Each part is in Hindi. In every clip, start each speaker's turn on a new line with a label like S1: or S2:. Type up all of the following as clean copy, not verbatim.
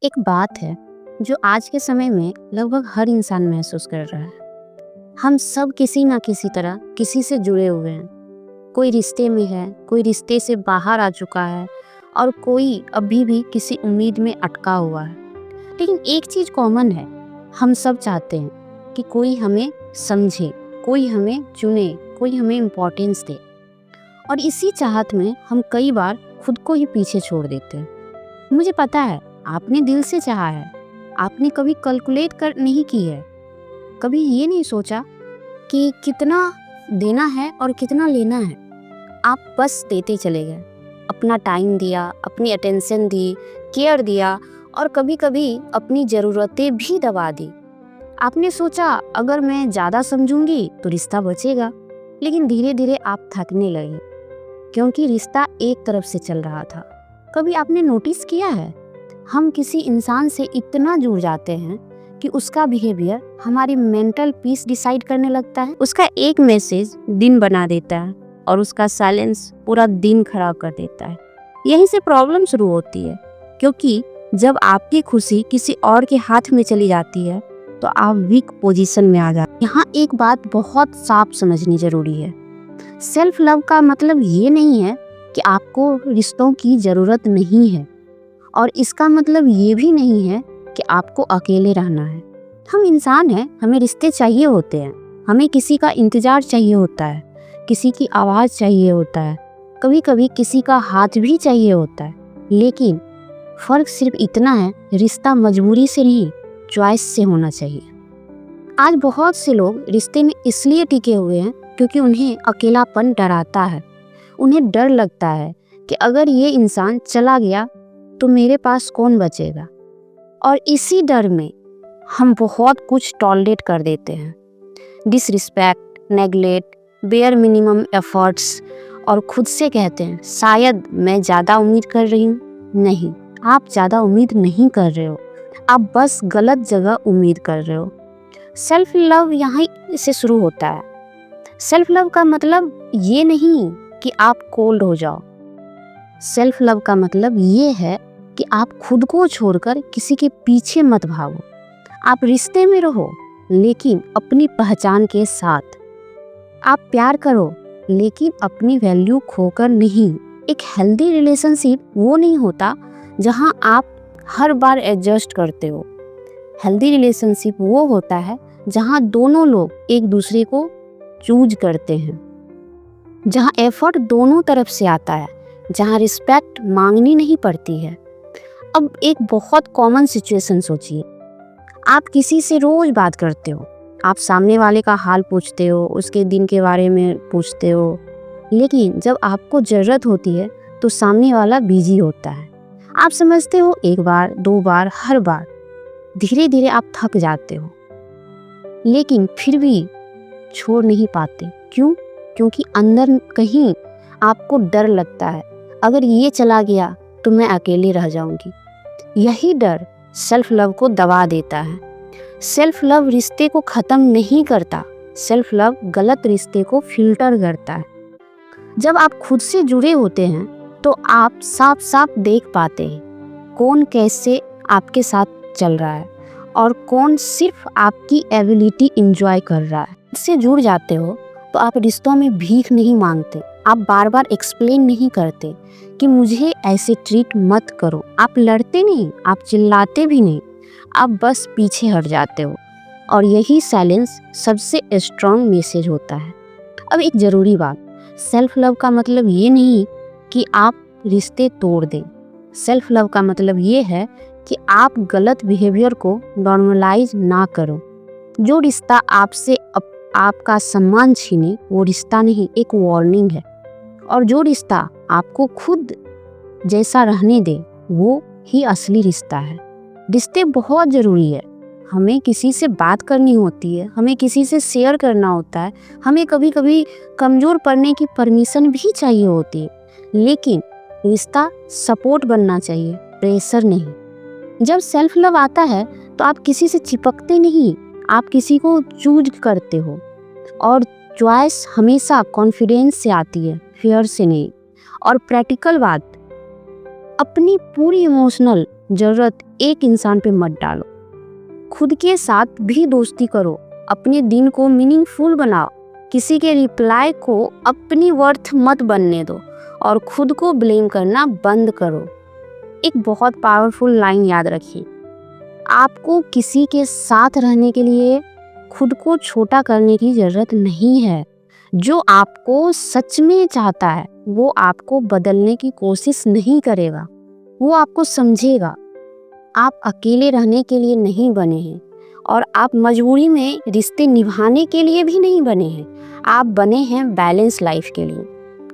S1: एक बात है जो आज के समय में लगभग हर इंसान महसूस कर रहा है। हम सब किसी ना किसी तरह किसी से जुड़े हुए हैं। कोई रिश्ते में है, कोई रिश्ते से बाहर आ चुका है और कोई अभी भी किसी उम्मीद में अटका हुआ है। लेकिन एक चीज़ कॉमन है, हम सब चाहते हैं कि कोई हमें समझे, कोई हमें चुने, कोई हमें इम्पोर्टेंस दे। और इसी चाहत में हम कई बार खुद को ही पीछे छोड़ देते हैं। मुझे पता है आपने दिल से चाहा है, आपने कभी कैलकुलेट कर नहीं की है, कभी ये नहीं सोचा कि कितना देना है और कितना लेना है। आप बस देते चले गए, अपना टाइम दिया, अपनी अटेंशन दी, केयर दिया और कभी कभी अपनी ज़रूरतें भी दबा दी। आपने सोचा अगर मैं ज़्यादा समझूंगी तो रिश्ता बचेगा, लेकिन धीरे धीरे आप थकने लगे क्योंकि रिश्ता एक तरफ से चल रहा था। कभी आपने नोटिस किया है, हम किसी इंसान से इतना जुड़ जाते हैं कि उसका बिहेवियर हमारी मेंटल पीस डिसाइड करने लगता है। उसका एक मैसेज दिन बना देता है और उसका साइलेंस पूरा दिन खराब कर देता है। यहीं से प्रॉब्लम शुरू होती है, क्योंकि जब आपकी खुशी किसी और के हाथ में चली जाती है तो आप वीक पोजीशन में आ जाते हैं। यहाँ एक बात बहुत साफ समझनी जरूरी है। सेल्फ लव का मतलब ये नहीं है कि आपको रिश्तों की ज़रूरत नहीं है, और इसका मतलब ये भी नहीं है कि आपको अकेले रहना है। हम इंसान हैं, हमें रिश्ते चाहिए होते हैं, हमें किसी का इंतज़ार चाहिए होता है, किसी की आवाज़ चाहिए होता है, कभी कभी किसी का हाथ भी चाहिए होता है। लेकिन फ़र्क सिर्फ इतना है, रिश्ता मजबूरी से नहीं, चॉइस से होना चाहिए। आज बहुत से लोग रिश्ते में इसलिए टिके हुए हैं क्योंकि उन्हें अकेलापन डराता है। उन्हें डर लगता है कि अगर ये इंसान चला गया तो मेरे पास कौन बचेगा। और इसी डर में हम बहुत कुछ टॉलरेट कर देते हैं। Disrespect, neglect, bare minimum efforts, और खुद से कहते हैं शायद मैं ज़्यादा उम्मीद कर रही हूँ। नहीं, आप ज़्यादा उम्मीद नहीं कर रहे हो, आप बस गलत जगह उम्मीद कर रहे हो। सेल्फ लव यहाँ से शुरू होता है। सेल्फ लव का मतलब ये नहीं कि आप कोल्ड हो जाओ। सेल्फ लव का मतलब ये है कि आप खुद को छोड़कर किसी के पीछे मत भागो। आप रिश्ते में रहो लेकिन अपनी पहचान के साथ। आप प्यार करो लेकिन अपनी वैल्यू खोकर नहीं। एक हेल्दी रिलेशनशिप वो नहीं होता जहां आप हर बार एडजस्ट करते हो। हेल्दी रिलेशनशिप वो होता है जहां दोनों लोग एक दूसरे को चूज करते हैं, जहां एफर्ट दोनों तरफ से आता है, जहां रिस्पेक्ट मांगनी नहीं पड़ती है। अब एक बहुत कॉमन सिचुएशन सोचिए। आप किसी से रोज बात करते हो, आप सामने वाले का हाल पूछते हो, उसके दिन के बारे में पूछते हो, लेकिन जब आपको ज़रूरत होती है तो सामने वाला बिजी होता है। आप समझते हो एक बार, दो बार, हर बार। धीरे धीरे आप थक जाते हो, लेकिन फिर भी छोड़ नहीं पाते। क्यों? क्योंकि अंदर कहीं आपको डर लगता है, अगर ये चला गया तो मैं अकेली रह जाऊंगी। यही डर सेल्फ लव को दबा देता है। सेल्फ लव रिश्ते को ख़त्म नहीं करता, सेल्फ लव गलत रिश्ते को फिल्टर करता है। जब आप खुद से जुड़े होते हैं तो आप साफ साफ देख पाते हैं कौन कैसे आपके साथ चल रहा है और कौन सिर्फ आपकी एबिलिटी एंजॉय कर रहा है। इससे जुड़ जाते हो तो आप रिश्तों में भीख नहीं मांगते, आप बार बार एक्सप्लेन नहीं करते कि मुझे ऐसे ट्रीट मत करो। आप लड़ते नहीं, आप चिल्लाते भी नहीं, आप बस पीछे हट जाते हो। और यही साइलेंस सबसे स्ट्रॉन्ग मैसेज होता है। अब एक ज़रूरी बात, सेल्फ लव का मतलब ये नहीं कि आप रिश्ते तोड़ दें। सेल्फ लव का मतलब ये है कि आप गलत बिहेवियर को नॉर्मलाइज ना करो। जो रिश्ता आपसे आपका सम्मान छीने वो रिश्ता नहीं, एक वार्निंग है। और जो रिश्ता आपको खुद जैसा रहने दे वो ही असली रिश्ता है। रिश्ते बहुत ज़रूरी है। हमें किसी से बात करनी होती है, हमें किसी से शेयर करना होता है, हमें कभी कभी कमज़ोर पड़ने की परमिशन भी चाहिए होती है। लेकिन रिश्ता सपोर्ट बनना चाहिए, प्रेशर नहीं। जब सेल्फ लव आता है तो आप किसी से चिपकते नहीं, आप किसी को चूज करते हो। और चॉइस हमेशा कॉन्फिडेंस से आती है, फियर से नहीं। और प्रैक्टिकल बात, अपनी पूरी इमोशनल ज़रूरत एक इंसान पे मत डालो। खुद के साथ भी दोस्ती करो, अपने दिन को मीनिंगफुल बनाओ। किसी के रिप्लाई को अपनी वर्थ मत बनने दो और खुद को ब्लेम करना बंद करो। एक बहुत पावरफुल लाइन याद रखिए, आपको किसी के साथ रहने के लिए खुद को छोटा करने की ज़रूरत नहीं है। जो आपको सच में चाहता है वो आपको बदलने की कोशिश नहीं करेगा, वो आपको समझेगा। आप अकेले रहने के लिए नहीं बने हैं और आप मजबूरी में रिश्ते निभाने के लिए भी नहीं बने हैं। आप बने हैं बैलेंस लाइफ के लिए,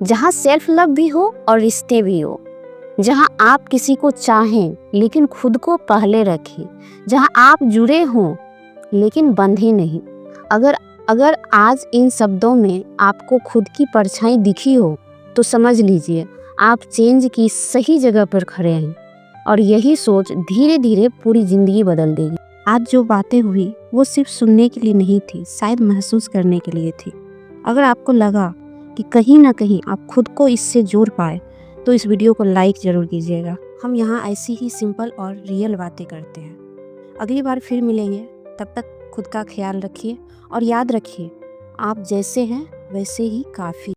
S1: जहाँ सेल्फ लव भी हो और रिश्ते भी हो, जहाँ आप किसी को चाहें लेकिन खुद को पहले रखें, जहाँ आप जुड़े हों लेकिन बंधे नहीं। अगर आज इन शब्दों में आपको खुद की परछाई दिखी हो तो समझ लीजिए आप चेंज की सही जगह पर खड़े हैं और यही सोच धीरे धीरे पूरी ज़िंदगी बदल देगी। आज जो बातें हुई वो सिर्फ सुनने के लिए नहीं थी, शायद महसूस करने के लिए थी। अगर आपको लगा कि कहीं ना कहीं आप खुद को इससे जोड़ पाए तो इस वीडियो को लाइक ज़रूर कीजिएगा। हम यहाँ ऐसी ही सिंपल और रियल बातें करते हैं। अगली बार फिर मिलेंगे, तब तक खुद का ख्याल रखिए और याद रखिए, आप जैसे हैं वैसे ही काफ़ी।